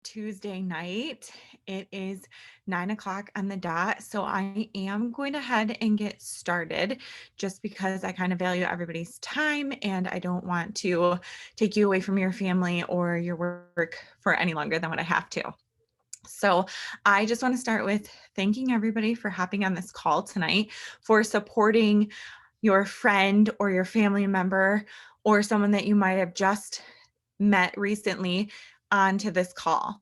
Tuesday night. It is 9 o'clock on the dot. So I am going to head and get started just because I kind of value everybody's time and I don't want to take you away from your family or your work for any longer than what I have to. So I just want to start with thanking everybody for hopping on this call tonight, for supporting your friend or your family member or someone that you might have just met recently onto this call.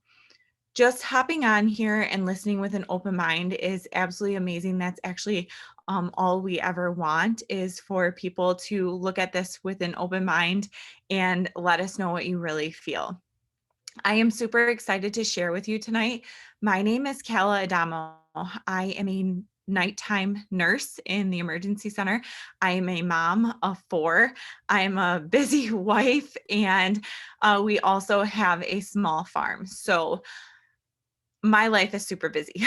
Just hopping on here and listening with an open mind is absolutely amazing. That's actually all we ever want, is for people to look at this with an open mind and let us know what you really feel. I am super excited to share with you tonight. My name is Calla Adamo. I am a nighttime nurse in the emergency center. I am a mom of four. I'm a busy wife, and we also have a small farm. So my life is super busy.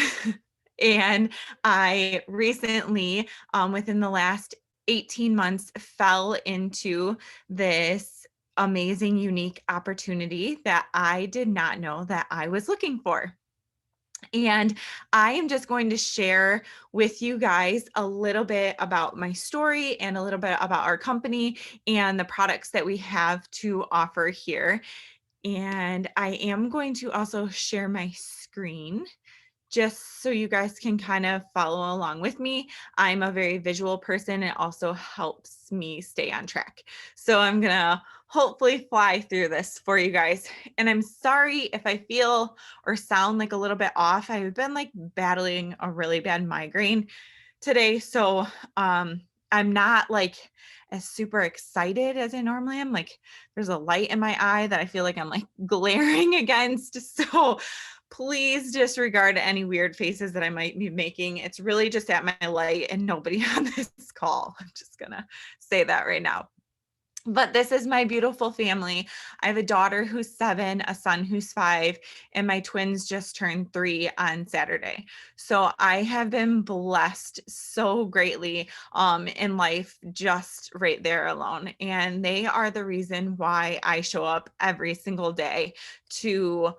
And I recently, within the last 18 months, fell into this amazing, unique opportunity that I did not know that I was looking for. And I am just going to share with you guys a little bit about my story and a little bit about our company and the products that we have to offer here. And I am going to also share my screen just so you guys can kind of follow along with me. I'm a very visual person. It also helps me stay on track. So I'm going to hopefully fly through this for you guys. And I'm sorry if I feel or sound like a little bit off. I've been like battling a really bad migraine today. So I'm not like as super excited as I normally am. Like there's a light in my eye that I feel like I'm like glaring against. So please disregard any weird faces that I might be making. It's really just at my light and nobody on this call. I'm just gonna say that right now. But this is my beautiful family. I have a daughter who's 7, a son who's 5, and my twins just turned 3 on Saturday. So I have been blessed so greatly in life just right there alone. And they are the reason why I show up every single day to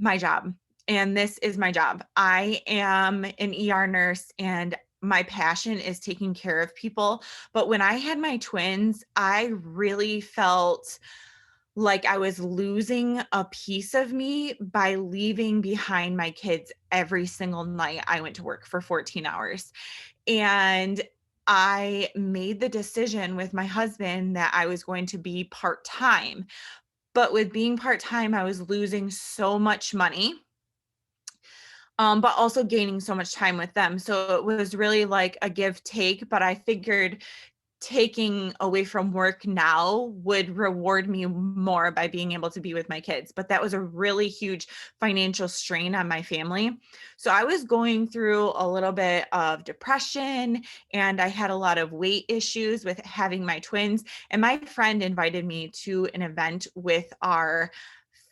my job. And this is my job. I am an ER nurse and my passion is taking care of people. But when I had my twins, I really felt like I was losing a piece of me by leaving behind my kids every single night I went to work for 14 hours. And I made the decision with my husband that I was going to be part-time. But with being part-time, I was losing so much money, but also gaining so much time with them. So it was really like a give take, but I figured taking away from work now would reward me more by being able to be with my kids. But that was a really huge financial strain on my family. So I was going through a little bit of depression and I had a lot of weight issues with having my twins. And my friend invited me to an event with our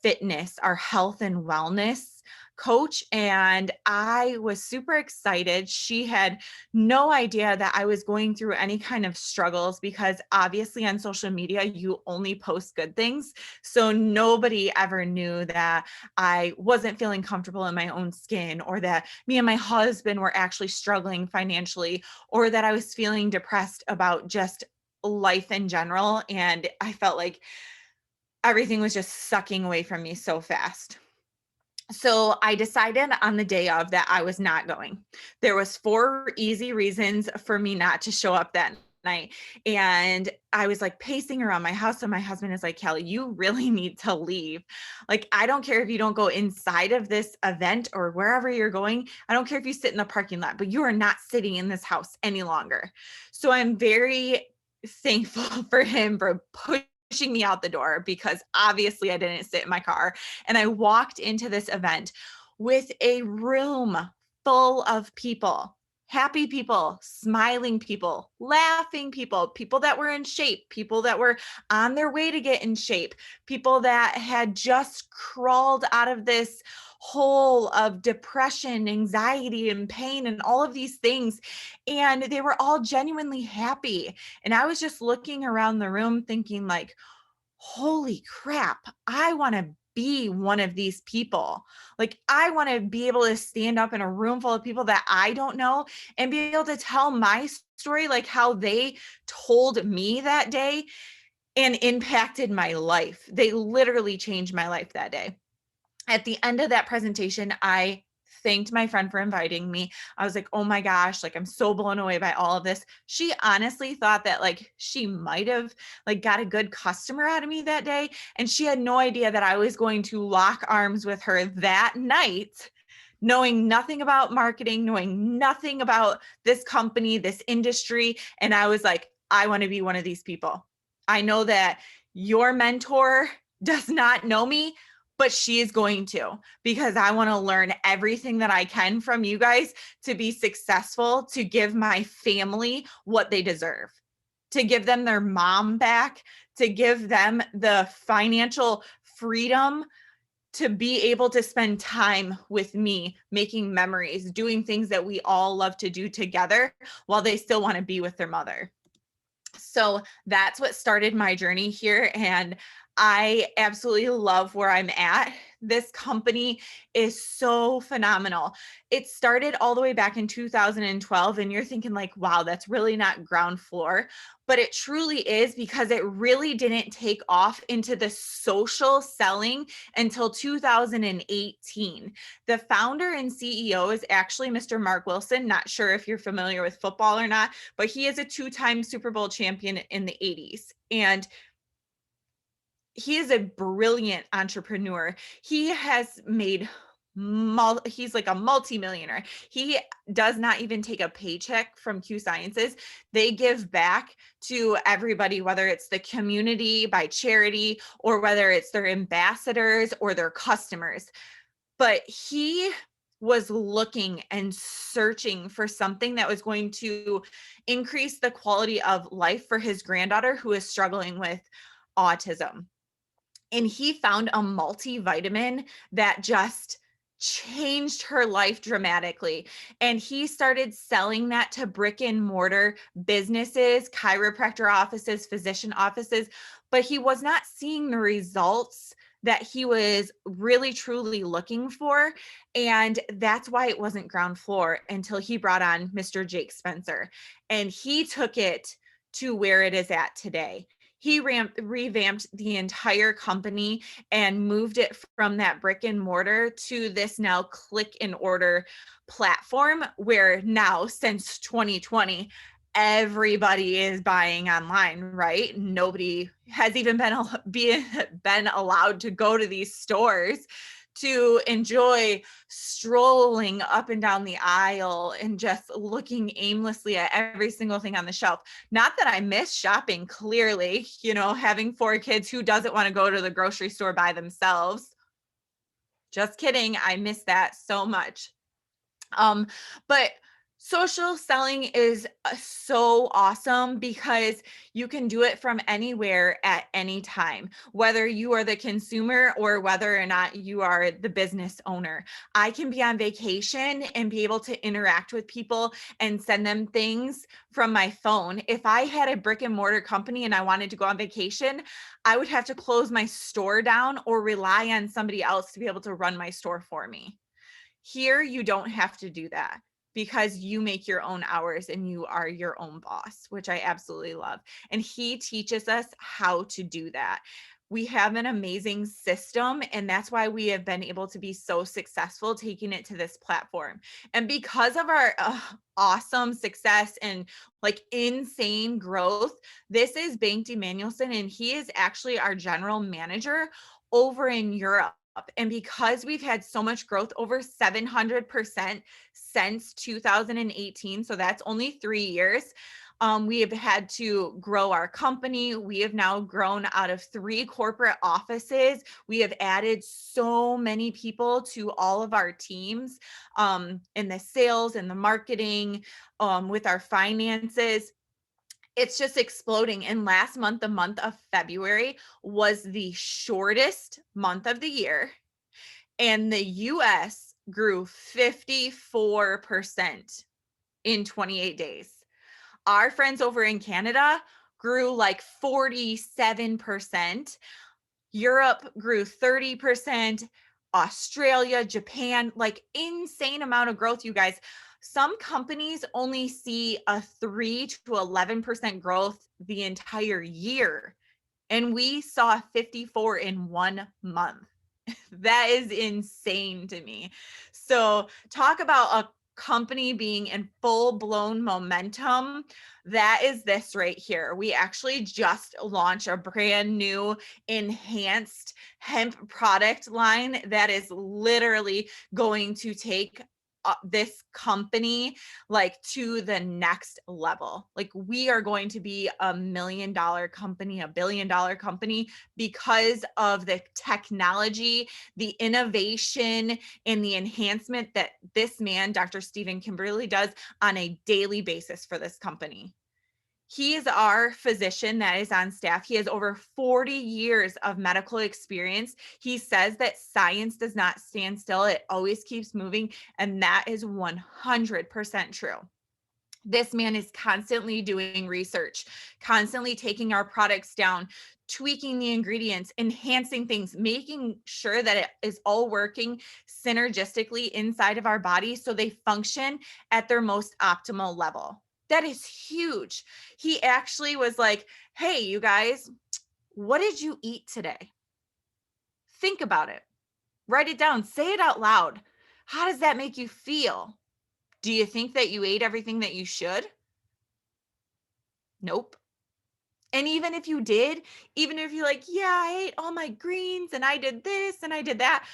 fitness, our health and wellness coach, and I was super excited. She had no idea that I was going through any kind of struggles because obviously on social media you only post good things. So nobody ever knew that I wasn't feeling comfortable in my own skin, or that me and my husband were actually struggling financially, or that I was feeling depressed about just life in general. And I felt like everything was just sucking away from me so fast. So I decided on the day of that I was not going. There was 4 easy reasons for me not to show up that night. And I was like pacing around my house and my husband is like, "Kelly, you really need to leave. Like, I don't care if you don't go inside of this event or wherever you're going. I don't care if you sit in the parking lot, but you are not sitting in this house any longer." So I'm very thankful for him for pushing me out the door, because obviously I didn't sit in my car. And I walked into this event with a room full of people, happy people, smiling people, laughing people, people that were in shape, people that were on their way to get in shape, people that had just crawled out of this hole of depression, anxiety, and pain, and all of these things. And they were all genuinely happy. And I was just looking around the room thinking like, holy crap, I want to be one of these people. Like, I want to be able to stand up in a room full of people that I don't know and be able to tell my story, like how they told me that day and impacted my life. They literally changed my life that day. At the end of that presentation, I thanked my friend for inviting me. I was like, oh my gosh, like I'm so blown away by all of this. She honestly thought that like she might have like got a good customer out of me that day. And she had no idea that I was going to lock arms with her that night, knowing nothing about marketing, knowing nothing about this company, this industry. And I was like, I want to be one of these people. I know that your mentor does not know me, but she is going to, because I want to learn everything that I can from you guys to be successful, to give my family what they deserve, to give them their mom back, to give them the financial freedom to be able to spend time with me, making memories, doing things that we all love to do together while they still want to be with their mother. So that's what started my journey here. And I absolutely love where I'm at. This company is so phenomenal. It started all the way back in 2012. And you're thinking like, wow, that's really not ground floor. But it truly is, because it really didn't take off into the social selling until 2018. The founder and CEO is actually Mr. Mark Wilson. Not sure if you're familiar with football or not, but he is a two-time Super Bowl champion in the 80s. And he is a brilliant entrepreneur. He has made he's like a multimillionaire. He does not even take a paycheck from Q Sciences. They give back to everybody, whether it's the community by charity or whether it's their ambassadors or their customers. But he was looking and searching for something that was going to increase the quality of life for his granddaughter who is struggling with autism. And he found a multivitamin that just changed her life dramatically. And he started selling that to brick and mortar businesses, chiropractor offices, physician offices, but he was not seeing the results that he was really truly looking for. And that's why it wasn't ground floor until he brought on Mr. Jake Spencer. And he took it to where it is at today. He revamped the entire company and moved it from that brick and mortar to this now click and order platform, where now since 2020, everybody is buying online, right? Nobody has even been allowed to go to these stores to enjoy strolling up and down the aisle and just looking aimlessly at every single thing on the shelf. Not that I miss shopping, clearly, having 4 kids, who doesn't want to go to the grocery store by themselves? Just kidding. I miss that so much. But social selling is so awesome because you can do it from anywhere at any time, whether you are the consumer or whether or not you are the business owner. I can be on vacation and be able to interact with people and send them things from my phone. If I had a brick and mortar company and I wanted to go on vacation, I would have to close my store down or rely on somebody else to be able to run my store for me. Here, you don't have to do that because you make your own hours and you are your own boss, which I absolutely love. And he teaches us how to do that. We have an amazing system, and that's why we have been able to be so successful taking it to this platform. And because of our awesome success and like insane growth, this is Bengt Emanuelson, and he is actually our general manager over in Europe. And because we've had so much growth, over 700% since 2018, so that's only 3 years, we have had to grow our company. We have now grown out of 3 corporate offices. We have added so many people to all of our teams, in the sales and the marketing, with our finances. It's just exploding. And last month, the month of February, was the shortest month of the year. And the US grew 54% in 28 days. Our friends over in Canada grew like 47%. Europe grew 30%, Australia, Japan, like insane amount of growth, you guys. Some companies only see a 3 to 11% growth the entire year, and we saw 54 in 1 month. That is insane to me. So, talk about a company being in full blown momentum. That is this right here. We actually just launched a brand new enhanced hemp product line that is literally going to take this company like to the next level. Like, we are going to be $1 million company, $1 billion company, because of the technology, the innovation, and the enhancement that this man, Dr. Stephen Kimberly, does on a daily basis for this company. He is our physician that is on staff. He has over 40 years of medical experience. He says that science does not stand still, it always keeps moving. And that is 100% true. This man is constantly doing research, constantly taking our products down, tweaking the ingredients, enhancing things, making sure that it is all working synergistically inside of our body so they function at their most optimal level. That is huge. He actually was like, hey, you guys, what did you eat today? Think about it. Write it down. Say it out loud. How does that make you feel? Do you think that you ate everything that you should? Nope. And even if you did, even if you're like, yeah, I ate all my greens and I did this and I did that,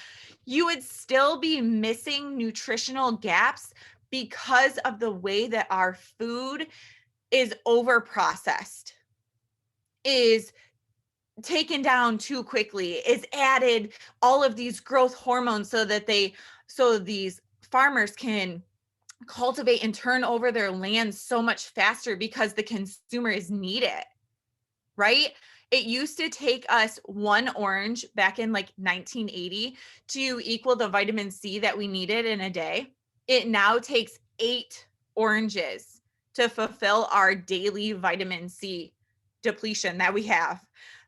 you would still be missing nutritional gaps because of the way that our food is over processed, is taken down too quickly, is added all of these growth hormones so these farmers can cultivate and turn over their land so much faster because the consumers need it, right? It used to take us one orange back in like 1980 to equal the vitamin C that we needed in a day. It now takes 8 oranges to fulfill our daily vitamin C depletion that we have.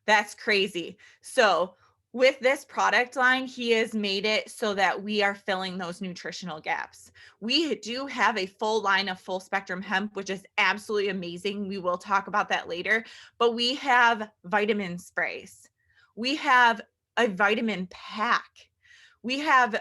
That's crazy. So, with this product line, he has made it so that we are filling those nutritional gaps. We do have a full line of full spectrum hemp, which is absolutely amazing. We will talk about that later, but we have vitamin sprays. We have a vitamin pack. We have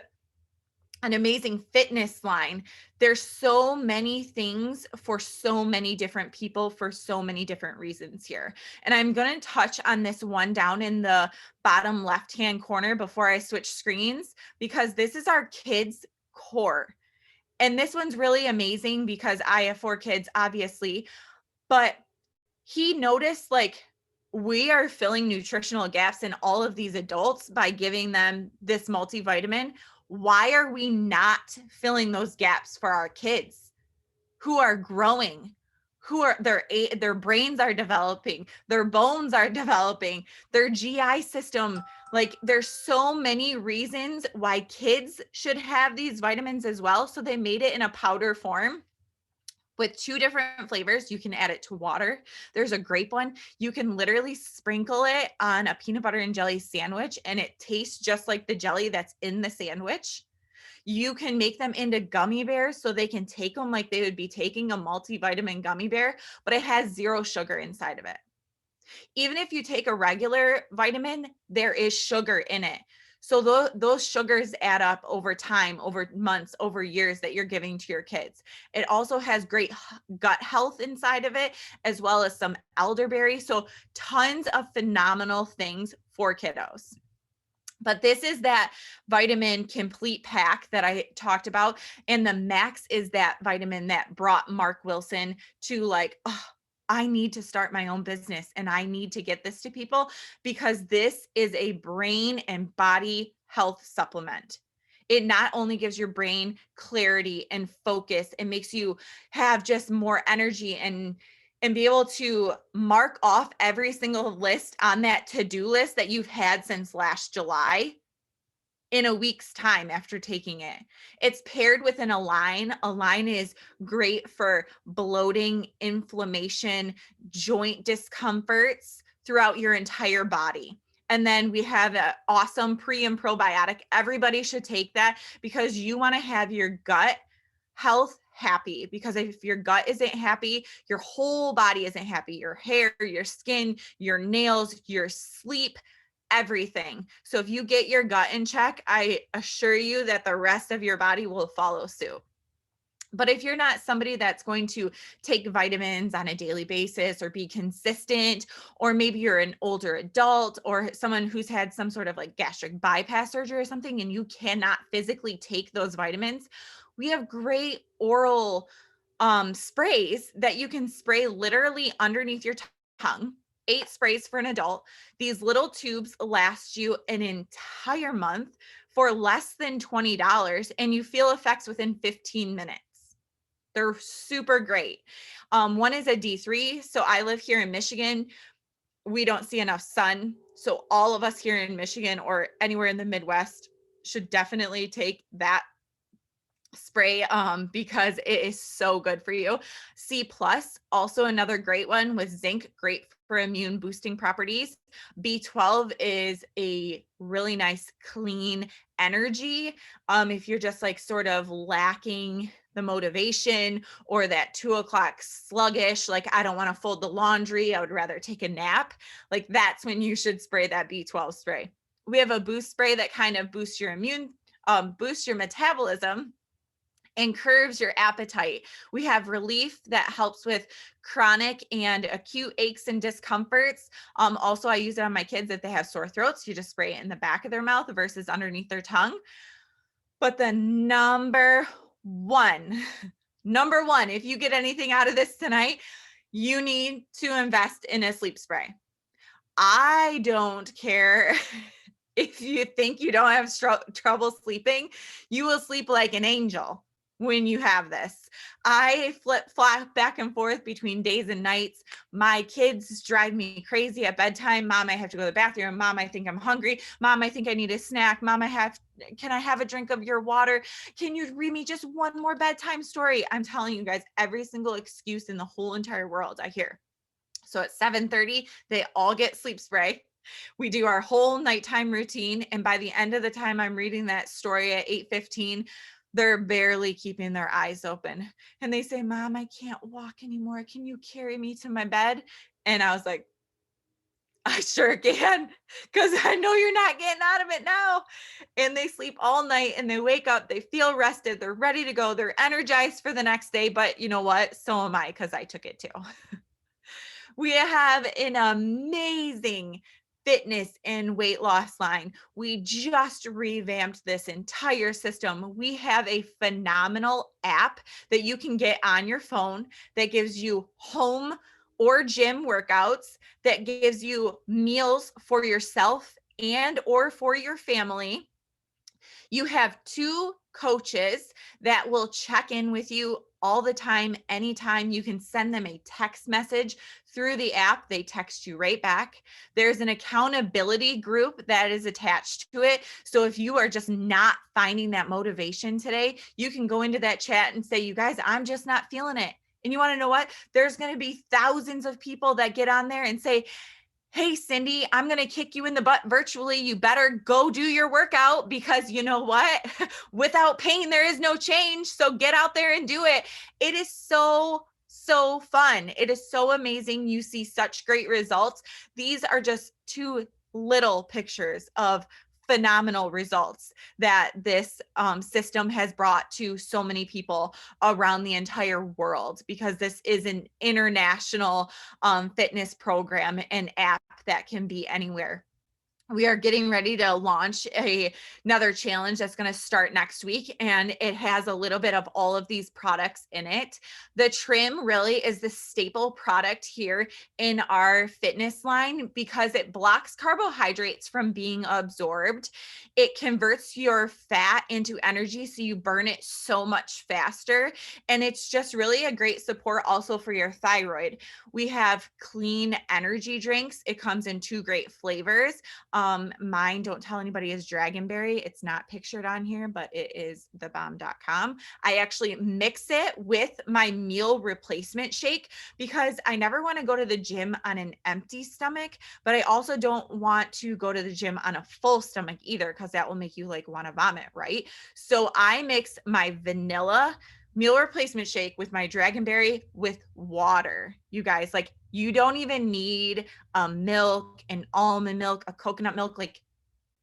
an amazing fitness line. There's so many things for so many different people for so many different reasons here. And I'm going to touch on this one down in the bottom left-hand corner before I switch screens, because this is our kids' core. And this one's really amazing because I have 4 kids, obviously, but he noticed like we are filling nutritional gaps in all of these adults by giving them this multivitamin. Why are we not filling those gaps for our kids who are growing, who are their brains are developing, their bones are developing, their GI system? Like, there's so many reasons why kids should have these vitamins as well. So they made it in a powder form with 2 different flavors. You can add it to water. There's a grape one. You can literally sprinkle it on a peanut butter and jelly sandwich, and it tastes just like the jelly that's in the sandwich. You can make them into gummy bears so they can take them like they would be taking a multivitamin gummy bear, but it has 0 sugar inside of it. Even if you take a regular vitamin, there is sugar in it. So those sugars add up over time, over months, over years that you're giving to your kids. It also has great gut health inside of it, as well as some elderberry. So tons of phenomenal things for kiddos. But this is that vitamin complete pack that I talked about. And the max is that vitamin that brought Mark Wilson to like, oh, I need to start my own business and I need to get this to people, because this is a brain and body health supplement. It not only gives your brain clarity and focus, it makes you have just more energy and be able to mark off every single list on that to-do list that you've had since last July in a week's time after taking it. It's paired with an Align. Align is great for bloating, inflammation, joint discomforts throughout your entire body. And then we have an awesome pre and probiotic. Everybody should take that because you want to have your gut health happy. Because if your gut isn't happy, your whole body isn't happy. Your hair, your skin, your nails, your sleep, everything. So if you get your gut in check, I assure you that the rest of your body will follow suit. But if you're not somebody that's going to take vitamins on a daily basis or be consistent, or maybe you're an older adult or someone who's had some sort of like gastric bypass surgery or something, and you cannot physically take those vitamins, we have great oral sprays that you can spray literally underneath your tongue. 8 sprays for an adult. These little tubes last you an entire month for less than $20, and you feel effects within 15 minutes. They're super great. One is a D3. So I live here in Michigan. We don't see enough sun. So all of us here in Michigan or anywhere in the Midwest should definitely take that spray because it is so good for you. C plus, also another great one with zinc, great for immune boosting properties. B12 is a really nice clean energy. If you're just like sort of lacking the motivation or that 2 o'clock sluggish, like I don't want to fold the laundry, I would rather take a nap, like that's when you should spray that B12 spray. We have a boost spray that kind of boosts your boosts your metabolism and curbs your appetite. We have relief that helps with chronic and acute aches and discomforts. Also, I use it on my kids if they have sore throats. You just spray it in the back of their mouth versus underneath their tongue. But the number one, if you get anything out of this tonight, you need to invest in a sleep spray. I don't care if you think you don't have trouble sleeping, you will sleep like an angel when you have this. I flip-flop back and forth between days and nights. My kids drive me crazy at bedtime. Mom, I have to go to the bathroom. Mom, I think I'm hungry. Mom, I think I need a snack. Mom, can I have a drink of your water? Can you read me just one more bedtime story? I'm telling you guys, every single excuse in the whole entire world I hear. So at 7:30, they all get sleep spray. We do our whole nighttime routine. And by the end of the time I'm reading that story at 8:15, they're barely keeping their eyes open. And they say, Mom, I can't walk anymore. Can you carry me to my bed? And I was like, I sure can, because I know you're not getting out of it now. And they sleep all night and they wake up, they feel rested, they're ready to go, they're energized for the next day. But you know what? So am I, because I took it too. We have an amazing fitness and weight loss line. We just revamped this entire system. We have a phenomenal app that you can get on your phone that gives you home or gym workouts, that gives you meals for yourself and or for your family. You have 2 coaches that will check in with you all the time, anytime. You can send them a text message through the app. They text you right back. There's an accountability group that is attached to it. So if you are just not finding that motivation today, you can go into that chat and say, you guys, I'm just not feeling it. And you want to know what? There's going to be thousands of people that get on there and say, hey, Cindy, I'm going to kick you in the butt virtually. You better go do your workout, because you know what? Without pain, there is no change. So get out there and do it. It is so fun. It is so amazing. You see such great results. These are just 2 little pictures of phenomenal results that this system has brought to so many people around the entire world, because this is an international fitness program and app that can be anywhere. We are getting ready to launch another challenge that's going to start next week, and it has a little bit of all of these products in it. The trim really is the staple product here in our fitness line because it blocks carbohydrates from being absorbed. It converts your fat into energy, so you burn it so much faster. And it's just really a great support also for your thyroid. We have clean energy drinks. It comes in 2 great flavors. Mine, don't tell anybody, is Dragonberry. It's not pictured on here, but it is thebomb.com. I actually mix it with my meal replacement shake because I never want to go to the gym on an empty stomach, but I also don't want to go to the gym on a full stomach either, because that will make you like want to vomit, right? So I mix my vanilla meal replacement shake with my Dragonberry with water. You guys, like, you don't even need milk and almond milk, a coconut milk, like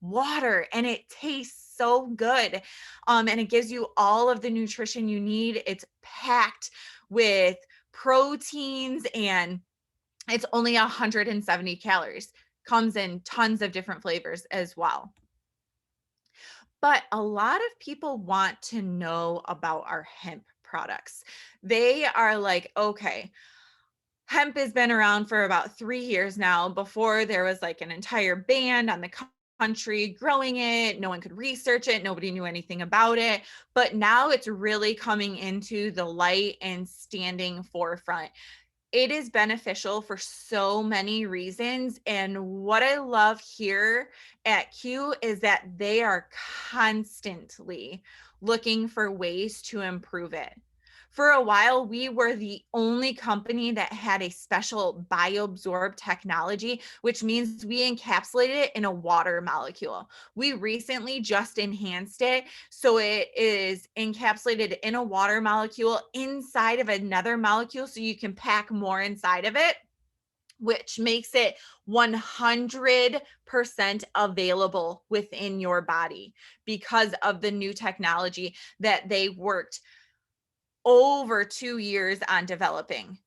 water, and it tastes so good. And it gives you all of the nutrition you need. It's packed with proteins and it's only 170 calories. Comes in tons of different flavors as well. But a lot of people want to know about our hemp products. They are like, okay, hemp has been around for about 3 years now. Before, there was like an entire ban on the country growing it. No one could research it. Nobody knew anything about it. But now it's really coming into the light and standing forefront. It is beneficial for so many reasons. And what I love here at Q is that they are constantly looking for ways to improve it. For a while, we were the only company that had a special bioabsorb technology, which means we encapsulated it in a water molecule. We recently just enhanced it, so it is encapsulated in a water molecule inside of another molecule, so you can pack more inside of it, which makes it 100% available within your body because of the new technology that they worked over 2 years on developing.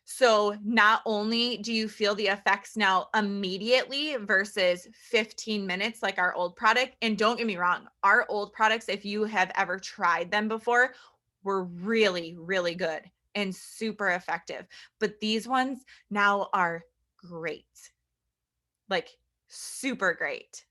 So not only do you feel the effects now immediately versus 15 minutes like our old product, and don't get me wrong, our old products, if you have ever tried them before, were really, really good and super effective. But these ones now are great, like super great.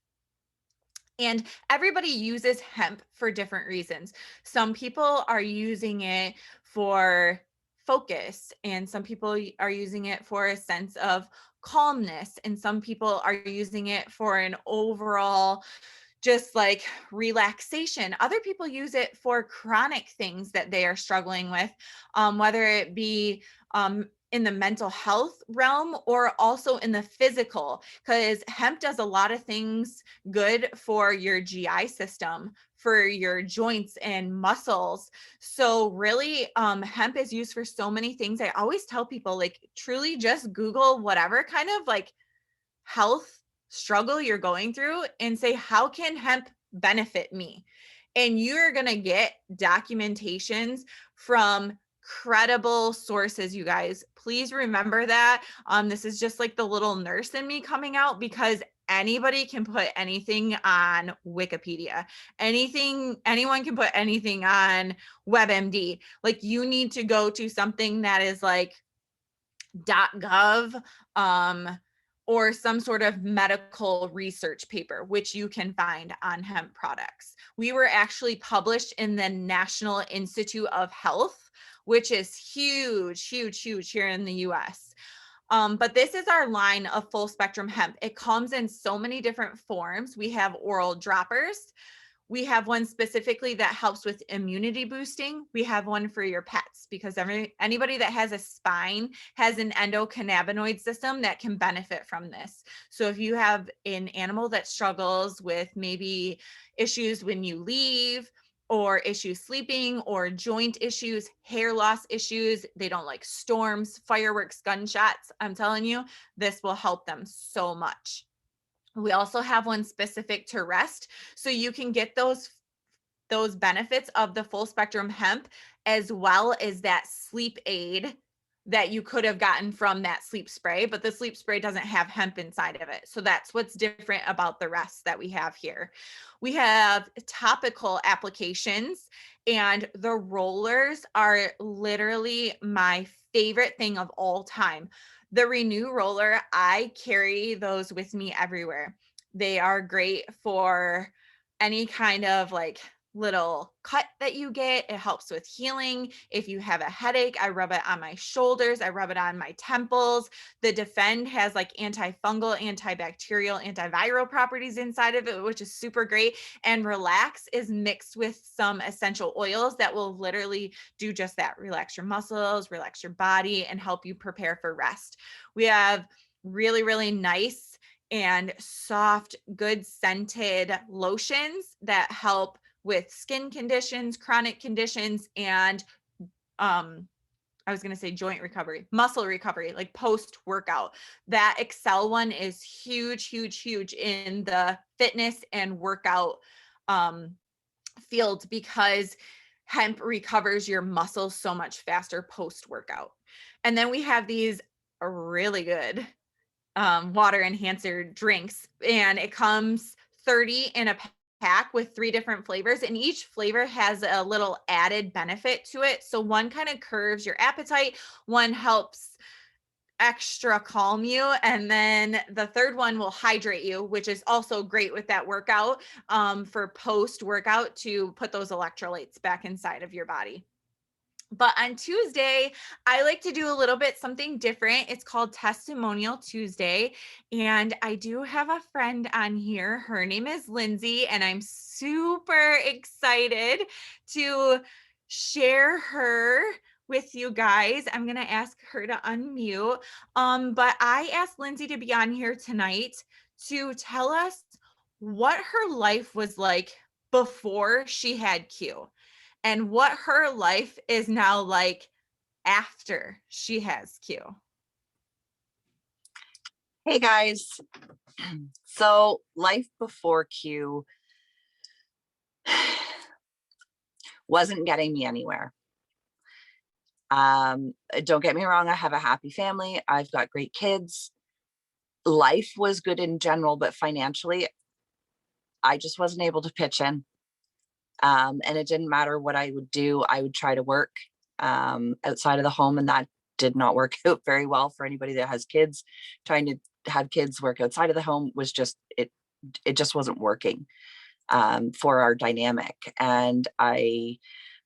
And everybody uses hemp for different reasons. Some people are using it for focus, and some people are using it for a sense of calmness, and some people are using it for an overall just like relaxation. Other people use it for chronic things that they are struggling with, whether it be in the mental health realm or also in the physical, because hemp does a lot of things good for your GI system, for your joints and muscles. So really, hemp is used for so many things. I always tell people, like, truly just Google whatever kind of like health struggle you're going through and say, how can hemp benefit me? And you're going to get documentations from credible sources, you guys. Please remember that. This is just like the little nurse in me coming out, because anybody can put anything on Wikipedia. Anyone can put anything on WebMD. Like, you need to go to something that is like .gov, or some sort of medical research paper, which you can find on hemp products. We were actually published in the National Institute of Health, which is huge, huge, huge here in the US. But this is our line of full spectrum hemp. It comes in so many different forms. We have oral droppers. We have one specifically that helps with immunity boosting. We have one for your pets, because anybody that has a spine has an endocannabinoid system that can benefit from this. So if you have an animal that struggles with maybe issues when you leave, or issues sleeping, or joint issues, hair loss issues, they don't like storms, fireworks, gunshots, I'm telling you, this will help them so much. We also have one specific to rest, so you can get those benefits of the full spectrum hemp, as well as that sleep aid that you could have gotten from that sleep spray, but the sleep spray doesn't have hemp inside of it. So that's what's different about the rest that we have here. We have topical applications, and the rollers are literally my favorite thing of all time. The Renew roller, I carry those with me everywhere. They are great for any kind of like little cut that you get. It helps with healing. If you have a headache, I rub it on my shoulders. I rub it on my temples. The Defend has like antifungal, antibacterial, antiviral properties inside of it, which is super great. And Relax is mixed with some essential oils that will literally do just that. Relax your muscles, relax your body, and help you prepare for rest. We have really, really nice and soft, good scented lotions that help with skin conditions, chronic conditions, and I was going to say joint recovery, muscle recovery, like post workout. That Excel one is huge, huge, huge in the fitness and workout field, because hemp recovers your muscles so much faster post workout. And then we have these really good water enhancer drinks, and it comes 30 in a pack with 3 different flavors, and each flavor has a little added benefit to it. So one kind of curves your appetite, one helps extra calm you, and then the third one will hydrate you, which is also great with that workout, for post workout to put those electrolytes back inside of your body. But on Tuesday, I like to do a little bit something different. It's called Testimonial Tuesday. And I do have a friend on here. Her name is Lindsay, and I'm super excited to share her with you guys. I'm going to ask her to unmute. But I asked Lindsay to be on here tonight to tell us what her life was like before she had Q, and what her life is now like after she has Q. Hey guys. So life before Q wasn't getting me anywhere. Don't get me wrong, I have a happy family. I've got great kids. Life was good in general, but financially, I just wasn't able to pitch in. And it didn't matter what I would do. I would try to work outside of the home, and that did not work out very well for anybody that has kids. Trying to have kids work outside of the home was just, it just wasn't working for our dynamic. And I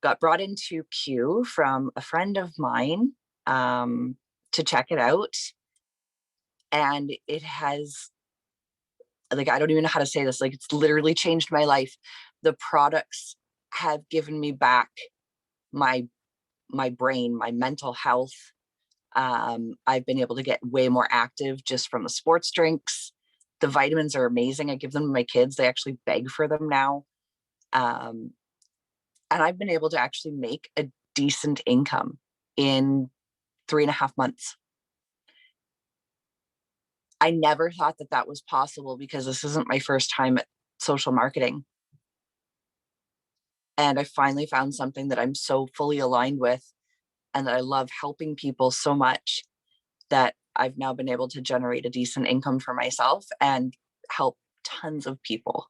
got brought into Q from a friend of mine to check it out. And it has, like, I don't even know how to say this, like, it's literally changed my life. The products have given me back my brain, my mental health. I've been able to get way more active just from the sports drinks. The vitamins are amazing. I give them to my kids. They actually beg for them now. And I've been able to actually make a decent income in 3.5 months. I never thought that that was possible, because this isn't my first time at social marketing. And I finally found something that I'm so fully aligned with, and that I love helping people so much, that I've now been able to generate a decent income for myself and help tons of people.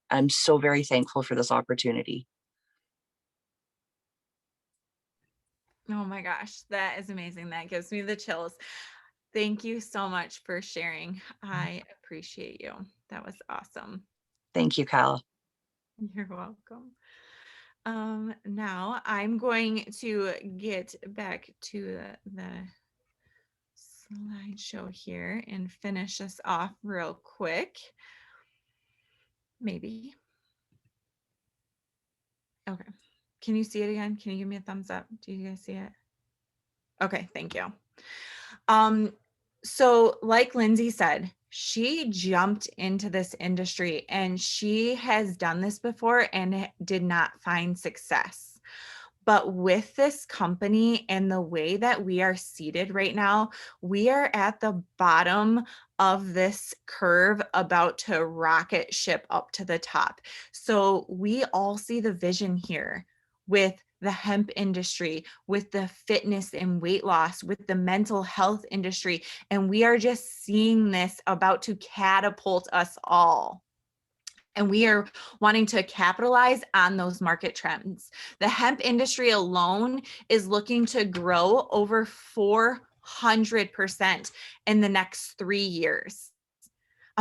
I'm so very thankful for this opportunity. Oh my gosh, that is amazing. That gives me the chills. Thank you so much for sharing. I appreciate you. That was awesome. Thank you, Calla. You're welcome. Now I'm going to get back to the slideshow here and finish this off real quick. Maybe. Okay. Can you see it again? Can you give me a thumbs up? Do you guys see it? Okay, thank you. So like Lindsay said, she jumped into this industry, and she has done this before and did not find success. But with this company and the way that we are seated right now, we are at the bottom of this curve, about to rocket ship up to the top. So we all see the vision here with the hemp industry, with the fitness and weight loss, with the mental health industry. And we are just seeing this about to catapult us all. And we are wanting to capitalize on those market trends. The hemp industry alone is looking to grow over 400% in the next 3 years.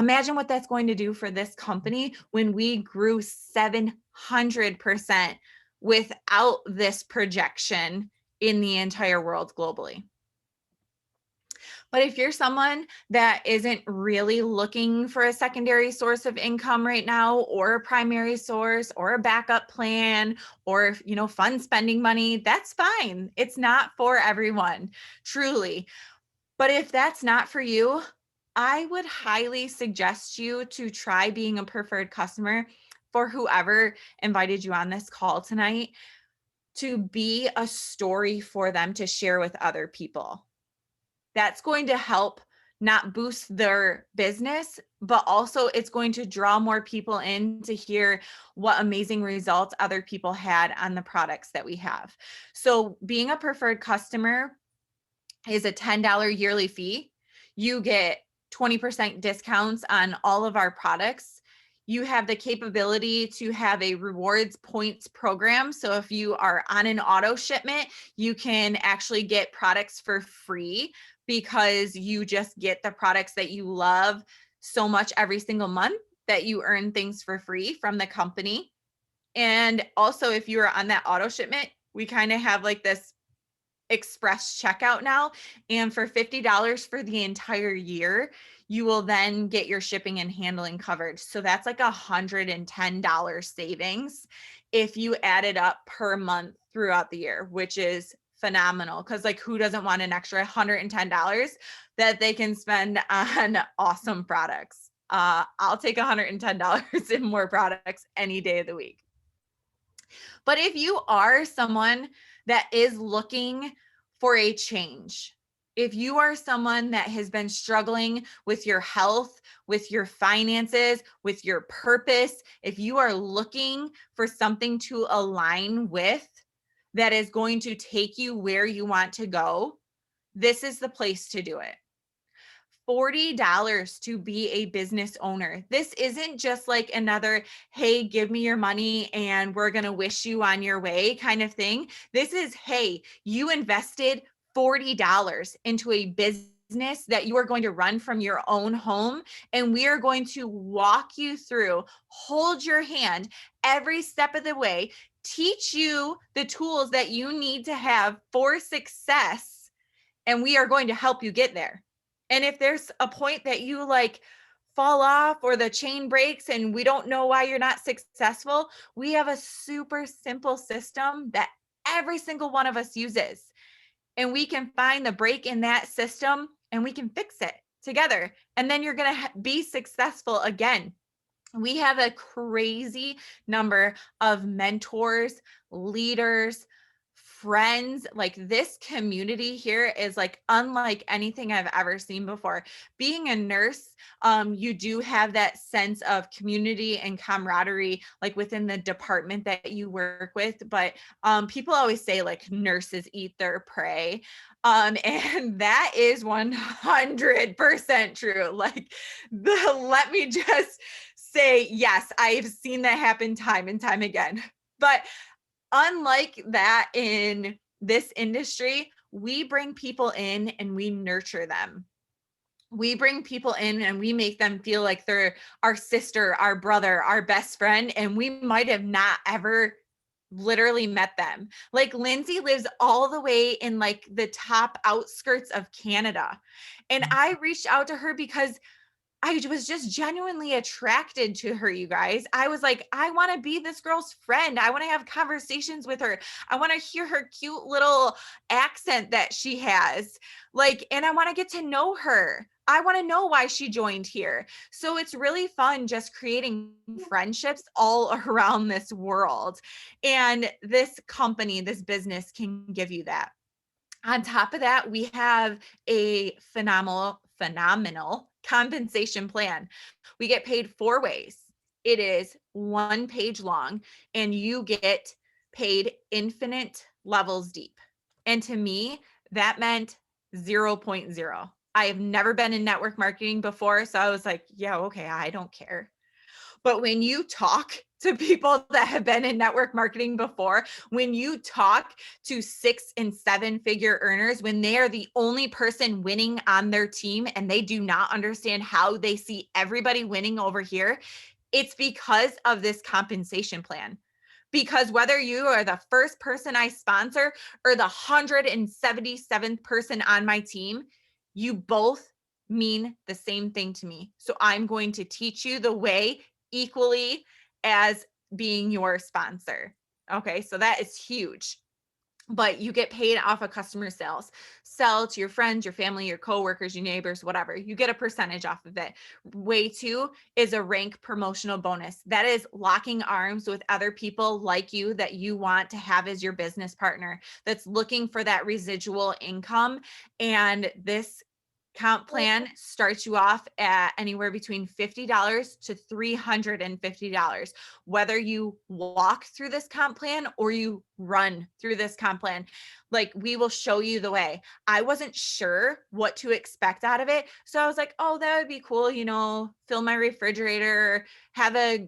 Imagine what that's going to do for this company when we grew 700% without this projection in the entire world globally. But if you're someone that isn't really looking for a secondary source of income right now, or a primary source, or a backup plan, or, fun spending money, that's fine. It's not for everyone, truly. But if that's not for you, I would highly suggest you to try being a preferred customer for whoever invited you on this call tonight, to be a story for them to share with other people. That's going to help not boost their business, but also it's going to draw more people in to hear what amazing results other people had on the products that we have. So being a preferred customer is a $10 yearly fee. You get 20% discounts on all of our products. You have the capability to have a rewards points program. So if you are on an auto shipment, you can actually get products for free because you just get the products that you love so much every single month that you earn things for free from the company. And also, if you are on that auto shipment, we kind of have like this express checkout now. And for $50 for the entire year, you will then get your shipping and handling covered. So that's like $110 savings if you add it up per month throughout the year, which is phenomenal. Because like, who doesn't want an extra $110 that they can spend on awesome products? I'll take $110 in more products any day of the week. But if you are someone that is looking for a change, if you are someone that has been struggling with your health, with your finances, with your purpose, if you are looking for something to align with that is going to take you where you want to go, this is the place to do it. $40 to be a business owner. This isn't just like another, hey, give me your money and we're going to wish you on your way kind of thing. This is, hey, you invested $40 into a business that you are going to run from your own home. And we are going to walk you through, hold your hand every step of the way, teach you the tools that you need to have for success. And we are going to help you get there. And if there's a point that you like fall off or the chain breaks and we don't know why you're not successful, we have a super simple system that every single one of us uses. And we can find the break in that system and we can fix it together. And then you're going to be successful again. We have a crazy number of mentors, leaders, friends. Like, this community here is like unlike anything I've ever seen before. Being a nurse, you do have that sense of community and camaraderie, like within the department that you work with. But people always say like nurses eat their prey. And that is 100% true. Like, let me just say, yes, I've seen that happen time and time again. But unlike that, in this industry, we bring people in and we nurture them. We bring people in and we make them feel like they're our sister, our brother, our best friend, and we might have not ever literally met them. Like, Lindsay lives all the way in like the top outskirts of Canada. And I reached out to her because I was just genuinely attracted to her, you guys. I was like, I want to be this girl's friend. I want to have conversations with her. I want to hear her cute little accent that she has. Like, and I want to get to know her. I want to know why she joined here. So it's really fun just creating friendships all around this world. And this company, this business can give you that. On top of that, we have a phenomenal compensation plan. We get paid 4 ways. It is 1 page long and you get paid infinite levels deep. And to me, that meant 0.0. I have never been in network marketing before. So I was like, yeah, okay, I don't care. But when you talk to people that have been in network marketing before, when you talk to 6 and 7 figure earners, when they are the only person winning on their team and they do not understand how they see everybody winning over here, it's because of this compensation plan. Because whether you are the first person I sponsor or the 177th person on my team, you both mean the same thing to me. So I'm going to teach you the way equally as being your sponsor. Okay, so that is huge. But you get paid off of customer sales. Sell to your friends, your family, your coworkers, your neighbors, whatever. You get a percentage off of it. Way two is a rank promotional bonus. That is locking arms with other people like you that you want to have as your business partner that's looking for that residual income. And this comp plan starts you off at anywhere between $50 to $350, whether you walk through this comp plan or you run through this comp plan. Like, we will show you the way. I wasn't sure what to expect out of it. So I was like, oh, that would be cool. Fill my refrigerator, have a,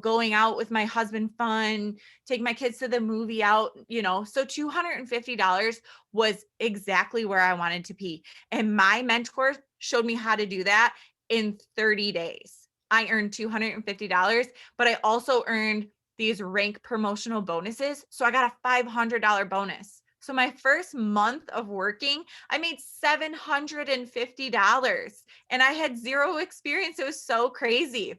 going out with my husband fun, take my kids to the movie out, so $250 was exactly where I wanted to be. And my mentor showed me how to do that in 30 days. I earned $250, but I also earned these rank promotional bonuses. So I got a $500 bonus. So my first month of working, I made $750 and I had zero experience. It was so crazy.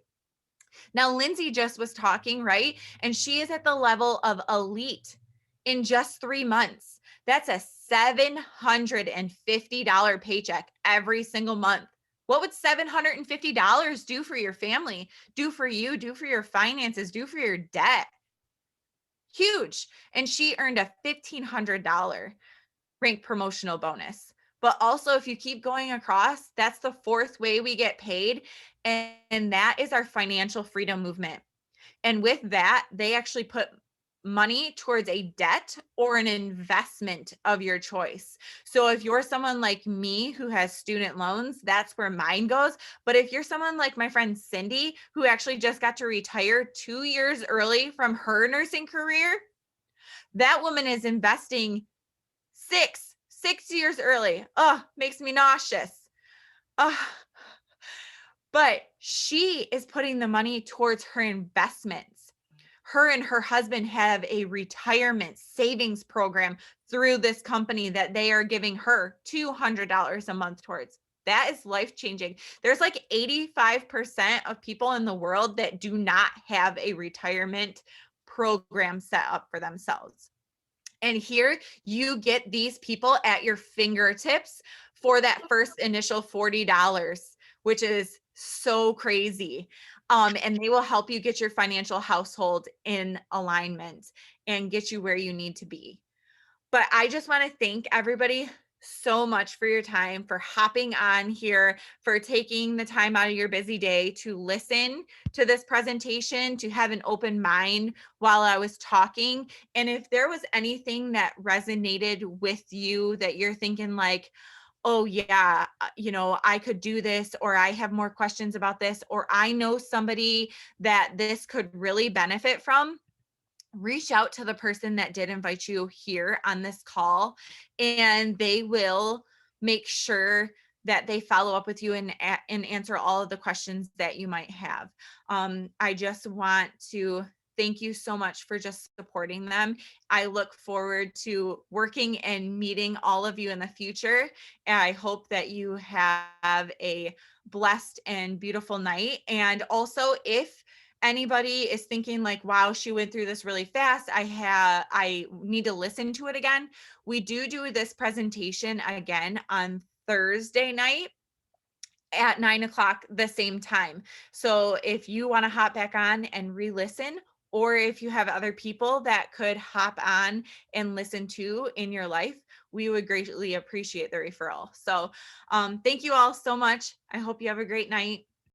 Now, Lindsay just was talking, right? And she is at the level of elite in just 3 months. That's a $750 paycheck every single month. What would $750 do for your family, do for you, do for your finances, do for your debt? Huge. And she earned a $1,500 rank promotional bonus. But also, if you keep going across, that's the fourth way we get paid. And that is our financial freedom movement. And with that, they actually put money towards a debt or an investment of your choice. So if you're someone like me who has student loans, that's where mine goes. But if you're someone like my friend Cindy, who actually just got to retire 2 years early from her nursing career, that woman is investing 6 years early. Oh, makes me nauseous. Oh, but she is putting the money towards her investments. Her and her husband have a retirement savings program through this company that they are giving her $200 a month towards. That is life changing. There's like 85% of people in the world that do not have a retirement program set up for themselves. And here you get these people at your fingertips for that first initial $40, which is so crazy. And they will help you get your financial household in alignment and get you where you need to be. But I just want to thank everybody so much for your time, for hopping on here, for taking the time out of your busy day to listen to this presentation, to have an open mind while I was talking. And if there was anything that resonated with you that you're thinking like, oh yeah, I could do this, or I have more questions about this, or I know somebody that this could really benefit from, reach out to the person that did invite you here on this call, and they will make sure that they follow up with you and answer all of the questions that you might have. I just want to thank you so much for just supporting them. I look forward to working and meeting all of you in the future. And I hope that you have a blessed and beautiful night. And also, if anybody is thinking like, wow, she went through this really fast, I need to listen to it again, we do this presentation again on Thursday night at 9 o'clock, the same time. So if you want to hop back on and re-listen, or if you have other people that could hop on and listen to in your life, we would greatly appreciate the referral. So thank you all so much. I hope you have a great night.